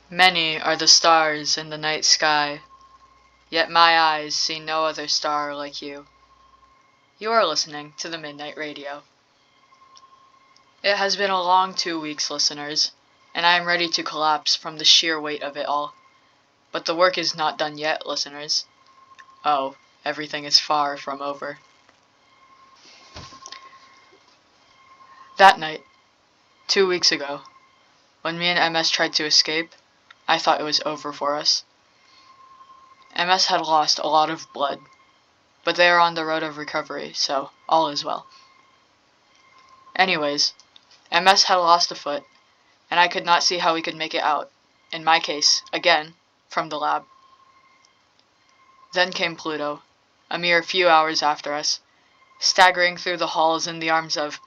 Many are the stars in the night sky, yet my eyes see no other star like you. You are listening to the Midnight Radio. It has been a long 2 weeks, listeners, and I am ready to collapse from the sheer weight of it all. But the work is not done yet, listeners. Oh, everything is far from over. That night, 2 weeks ago, when me and MS tried to escape, I thought it was over for us. MS had lost a lot of blood, but they are on the road of recovery, so all is well. Anyways, MS had lost a foot, and I could not see how we could make it out, in my case, again, from the lab. Then came Pluto, a mere few hours after us, staggering through the halls in the arms of...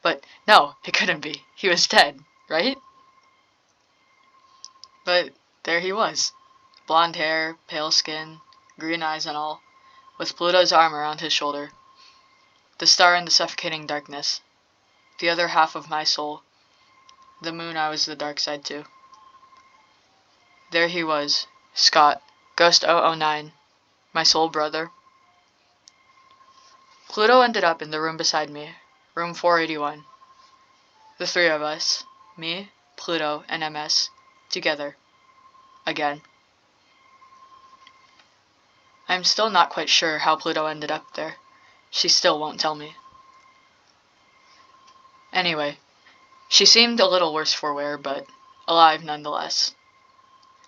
But no, it couldn't be. He was dead, right? But there he was. Blonde hair, pale skin, green eyes and all, with Pluto's arm around his shoulder. The star in the suffocating darkness. The other half of my soul. The moon I was the dark side to. There he was, Scott, Ghost 009, my soul brother. Pluto ended up in the room beside me, room 481. The three of us, me, Pluto, and MS, together. Again. I'm still not quite sure how Pluto ended up there. She still won't tell me. Anyway, she seemed a little worse for wear, but alive nonetheless.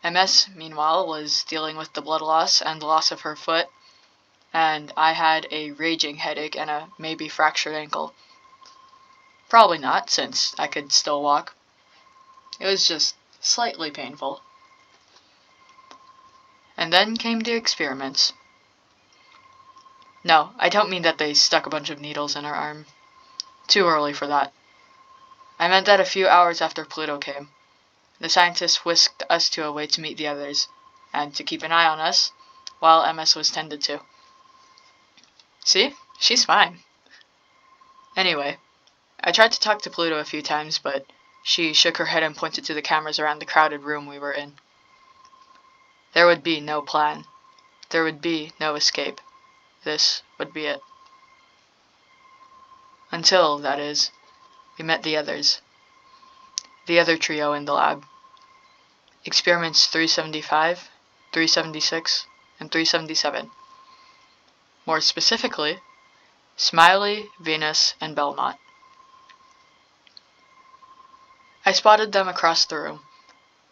MS, meanwhile, was dealing with the blood loss and the loss of her foot, and I had a raging headache and a maybe fractured ankle. Probably not, since I could still walk. It was just slightly painful. And then came the experiments. No, I don't mean that they stuck a bunch of needles in her arm. Too early for that. I meant that a few hours after Pluto came, the scientists whisked us to a way to meet the others, and to keep an eye on us, while MS was tended to. See? She's fine. Anyway, I tried to talk to Pluto a few times, but she shook her head and pointed to the cameras around the crowded room we were in. There would be no plan. There would be no escape. This would be it. Until, that is, we met the others. The other trio in the lab. Experiments 375, 376, and 377. More specifically, Smiley, Venus, and Belmont. I spotted them across the room.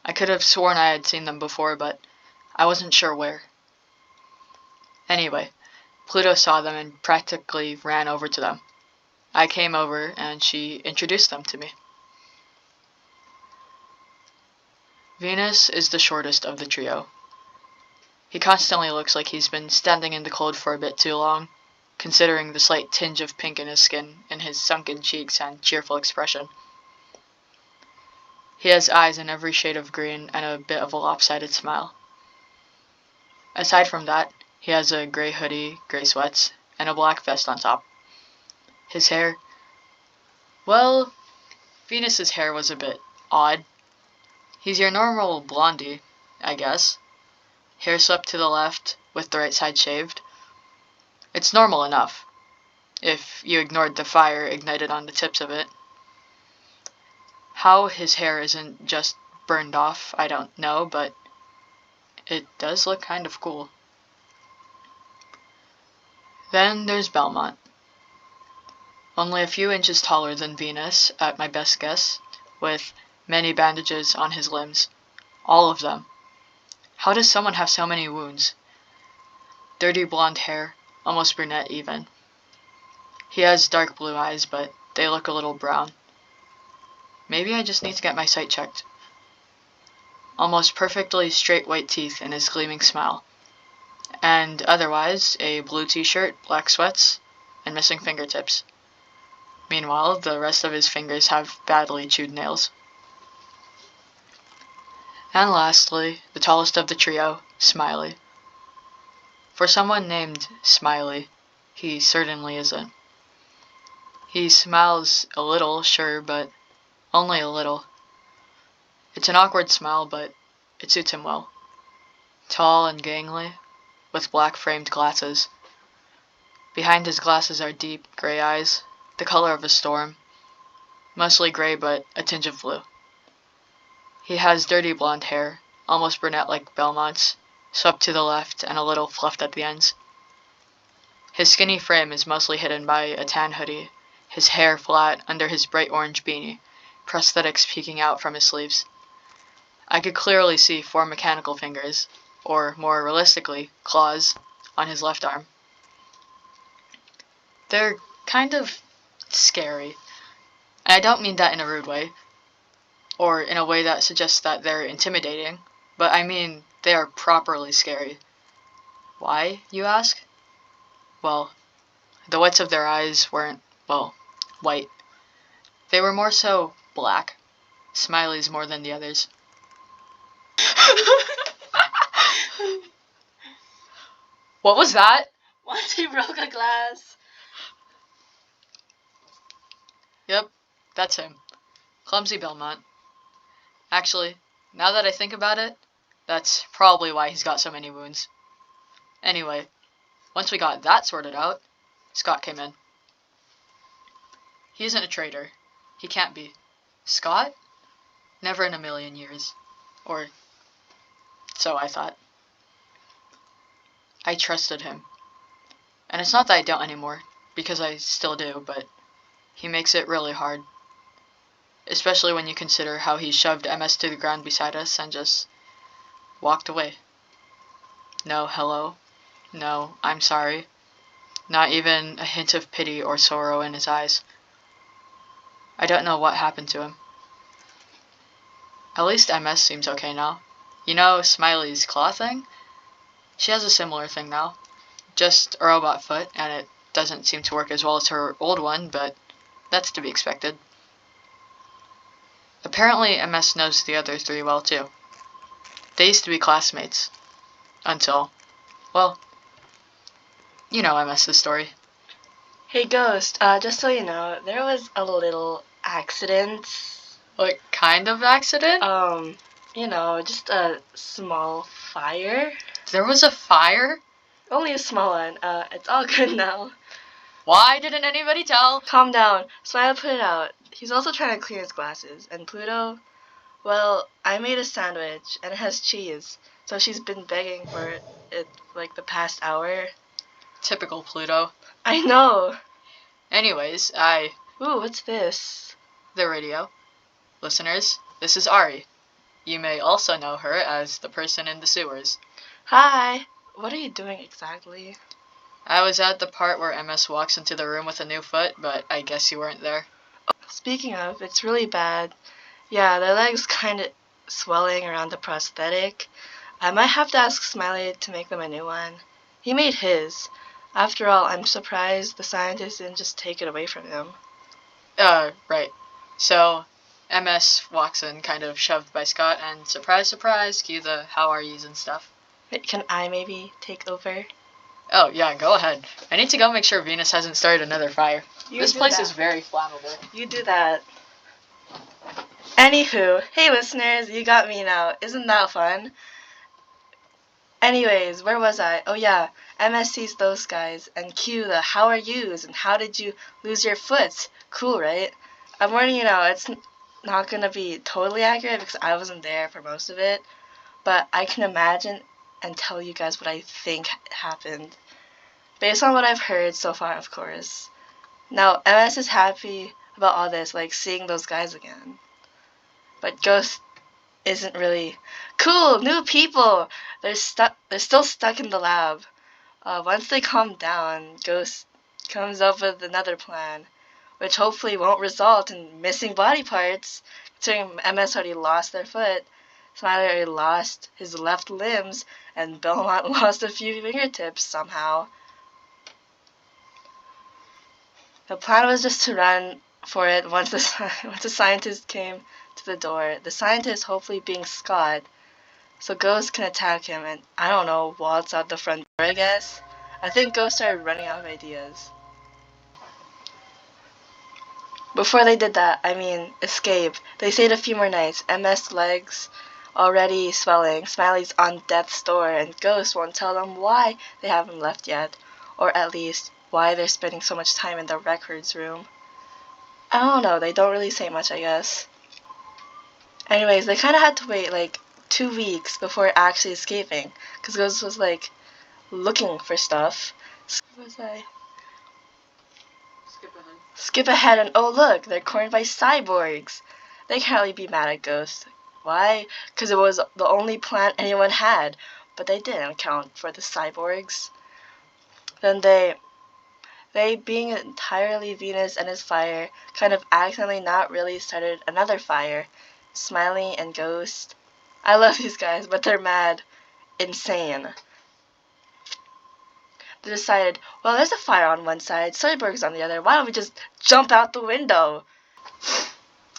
I could have sworn I had seen them before, but I wasn't sure where. Anyway, Pluto saw them and practically ran over to them. I came over and she introduced them to me. Venus is the shortest of the trio. He constantly looks like he's been standing in the cold for a bit too long, considering the slight tinge of pink in his skin and his sunken cheeks and cheerful expression. He has eyes in every shade of green and a bit of a lopsided smile. Aside from that, he has a gray hoodie, gray sweats, and a black vest on top. His hair... Well, Venus's hair was a bit odd. He's your normal blondie, I guess. Hair swept to the left, with the right side shaved. It's normal enough, if you ignored the fire ignited on the tips of it. How his hair isn't just burned off, I don't know, but it does look kind of cool. Then there's Belmont. Only a few inches taller than Venus, at my best guess, with many bandages on his limbs. All of them. How does someone have so many wounds? Dirty blonde hair, almost brunette even. He has dark blue eyes, but they look a little brown. Maybe I just need to get my sight checked. Almost perfectly straight white teeth in his gleaming smile. And otherwise, a blue t-shirt, black sweats, and missing fingertips. Meanwhile, the rest of his fingers have badly chewed nails. And lastly, the tallest of the trio, Smiley. For someone named Smiley, he certainly isn't. He smiles a little, sure, but only a little. It's an awkward smile, but it suits him well. Tall and gangly, with black framed glasses. Behind his glasses are deep, gray eyes, the color of a storm. Mostly gray, but a tinge of blue. He has dirty blonde hair, almost brunette like Belmont's, swept to the left and a little fluffed at the ends. His skinny frame is mostly hidden by a tan hoodie, his hair flat under his bright orange beanie, prosthetics peeking out from his sleeves. I could clearly see 4 mechanical fingers, or more realistically, claws, on his left arm. They're kind of scary. And I don't mean that in a rude way, or in a way that suggests that they're intimidating, but I mean they are properly scary. Why, you ask? Well, the whites of their eyes weren't, well, white. They were more so black. Smiley's more than the others. What was that? Monty broke a glass. Yep, that's him. Clumsy Belmont. Actually, now that I think about it, that's probably why he's got so many wounds. Anyway, once we got that sorted out, Scott came in. He isn't a traitor. He can't be. Scott? Never in a million years. Or so I thought. I trusted him. And it's not that I don't anymore, because I still do, but he makes it really hard. Especially when you consider how he shoved MS to the ground beside us and just walked away. No hello. No, I'm sorry. Not even a hint of pity or sorrow in his eyes. I don't know what happened to him. At least MS seems okay now. You know Smiley's claw thing? She has a similar thing now. Just a robot foot, and it doesn't seem to work as well as her old one, but that's to be expected. Apparently MS knows the other 3 well too. They used to be classmates. Until, well, you know MS's story. Hey Ghost, just so you know, there was a little accident. What kind of accident? Just a small fire. There was a fire? Only a small one. It's all good now. Why didn't anybody tell? Calm down. Smile put it out. He's also trying to clean his glasses. And Pluto? Well, I made a sandwich, and it has cheese. So she's been begging for it like the past hour. Typical Pluto. I know. Anyways, Ooh, what's this? The radio. Listeners, this is Ari. You may also know her as the person in the sewers. Hi. What are you doing exactly? I was at the part where MS walks into the room with a new foot, but I guess you weren't there. Speaking of, it's really bad. Yeah, their leg's kind of swelling around the prosthetic. I might have to ask Smiley to make them a new one. He made his. After all, I'm surprised the scientist didn't just take it away from him. Right. So, MS walks in kind of shoved by Scott, and surprise, surprise, cue the how are yous and stuff. Wait, can I maybe take over? Oh, yeah, go ahead. I need to go make sure Venus hasn't started another fire. This place is very flammable. You do that. Anywho, hey listeners, you got me now. Isn't that fun? Anyways, where was I? Oh yeah, MS sees those guys, and cue the how are yous and how did you lose your foot? Cool, right? I'm warning you now, it's not gonna be totally accurate because I wasn't there for most of it, but I can imagine and tell you guys what I think happened. Based on what I've heard so far, of course. Now, MS is happy about all this, like seeing those guys again. But Ghost isn't really. Cool, new people! They're still stuck in the lab. Once they calm down, Ghost comes up with another plan, which hopefully won't result in missing body parts, considering MS already lost their foot, Smiley already lost his left limbs, and Belmont lost a few fingertips somehow. The plan was just to run for it once the scientist came to the door. The scientist hopefully being Scott, so Ghost can attack him and, I don't know, waltz out the front door, I guess. I think Ghost started running out of ideas. Before they did that, escape, they stayed a few more nights. MS legs already swelling, Smiley's on death's door, and Ghost won't tell them why they haven't left yet. Or at least, why they're spending so much time in the records room. I don't know, they don't really say much, I guess. Anyways, they kind of had to wait like 2 weeks before actually escaping, because Ghost was like looking for stuff. Where was I? Skip ahead and oh look, they're cornered by cyborgs. They can't really be mad at Ghost. Why? Because it was the only plan anyone had, but they didn't account for the cyborgs. Then they being entirely Venus and his fire, kind of accidentally not really started another fire. Smiley and Ghost. I love these guys, but they're mad. Insane. They decided, well, there's a fire on one side, cyborgs on the other. Why don't we just jump out the window?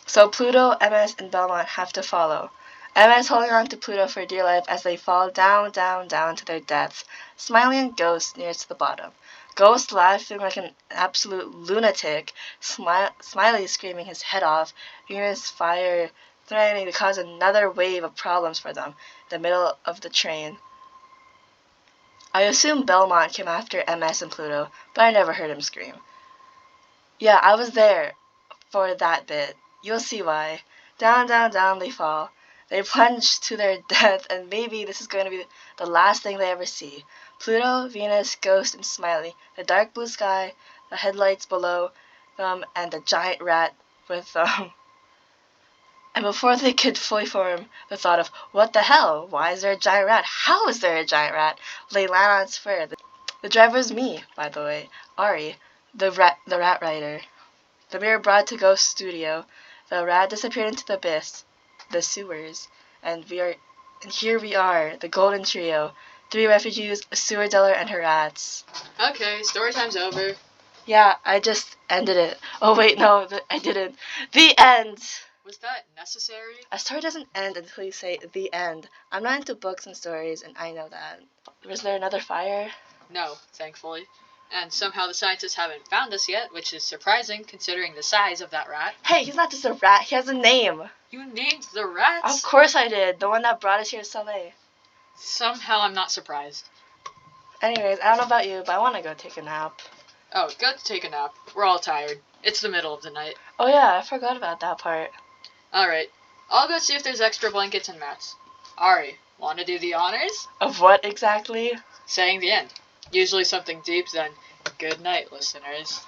So Pluto, MS, and Belmont have to follow. MS holding on to Pluto for dear life as they fall down, down, down to their deaths. Smiley and Ghost nearest to the bottom. Ghost laughing like an absolute lunatic. Smiley screaming his head off. Venus fire threatening to cause another wave of problems for them in the middle of the train. I assume Belmont came after MS and Pluto, but I never heard him scream. Yeah, I was there for that bit. You'll see why. Down, down, down they fall. They plunge to their death, and maybe this is going to be the last thing they ever see. Pluto, Venus, Ghost, and Smiley, the dark blue sky, the headlights below them, and the giant rat with them. And before they could fully form the thought of, what the hell? Why is there a giant rat? How is there a giant rat? They land on its fur. The driver's me, by the way, Ari, the rat rider. The mirror brought to Ghost Studio. The rat disappeared into the abyss, the sewers, and here we are, the Golden Trio. 3 refugees, a sewer dweller, and her rats. Okay, story time's over. Yeah, I just ended it. Oh wait, no, I didn't. The end! Was that necessary? A story doesn't end until you say the end. I'm not into books and stories, and I know that. Was there another fire? No, thankfully. And somehow the scientists haven't found us yet, which is surprising considering the size of that rat. Hey, he's not just a rat, he has a name. You named the rats? Of course I did, the one that brought us here to Soleil. Somehow I'm not surprised. Anyways, I don't know about you, but I want to go take a nap. Oh, go take a nap. We're all tired. It's the middle of the night. Oh yeah, I forgot about that part. Alright, I'll go see if there's extra blankets and mats. Ari, wanna do the honors? Of what exactly? Saying the end. Usually something deep, then good night, listeners.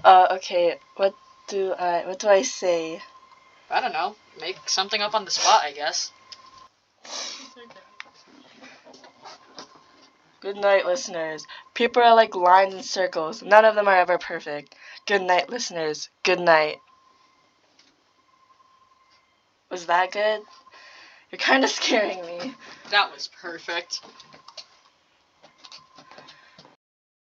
Okay, what do I say? I don't know. Make something up on the spot, I guess. Good night, listeners. People are like lines and circles. None of them are ever perfect. Good night, listeners. Good night. Was that good? You're kind of scaring me. That was perfect.